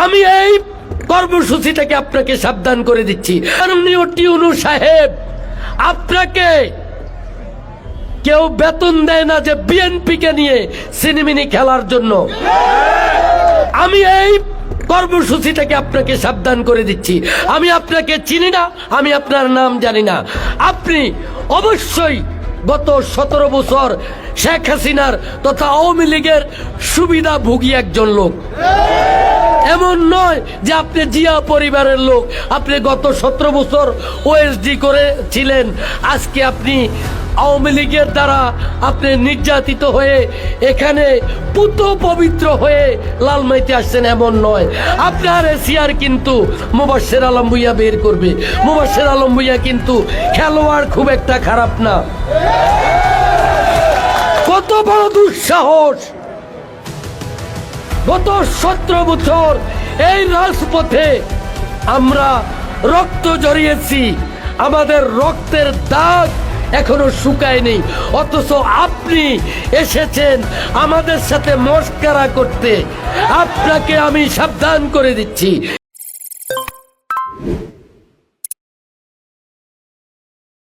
আমি এই কর্মসূচি থেকে আপনাকে সাবধান করে দিচ্ছি। মাননীয় টিউনু সাহেব, আপনাকে কেউ বেতন দেয় না যে বিএনপিকে নিয়ে সিনেমিনি খেলার জন্য। আমি এই কর্মসূচি থেকে আপনাকে সাবধান করে দিচ্ছি। আমি আপনাকে চিনি না, আমি আপনার নাম জানি না। আপনি অবশ্যই গত 17 বছর শেখ হাসিনার তথা আওয়ামী লীগের সুবিধাভোগী একজন লোক। এমন নয় যে আপনি জিয়া পরিবারের লোক। আপনি গত 17 বছর ওএসডি করেছিলেন। আজকে আপনি আওয়ামী লীগের দ্বারা আপনি নির্যাতিত হয়ে এখানে পুত পবিত্র হয়ে লালমাইতে আসছেন, এমন নয়। আপনার এশিয়ার কিন্তু মুবাশ্বের আলম ভুইয়া বের করবে। মুবাশ্বের আলম ভুইয়া কিন্তু খেলোয়াড় খুব একটা খারাপ না। কত বড় দুঃসাহস! গত 17 বছর এই রাজপথে আমরা রক্ত ঝরিয়েছি, আমাদের রক্তের দাগ এখনো শুকায়নি। অথচ আপনি এসেছেন আমাদের সাথে মস্করা করতে। আপনাকে আমি সাবধান করে দিচ্ছি,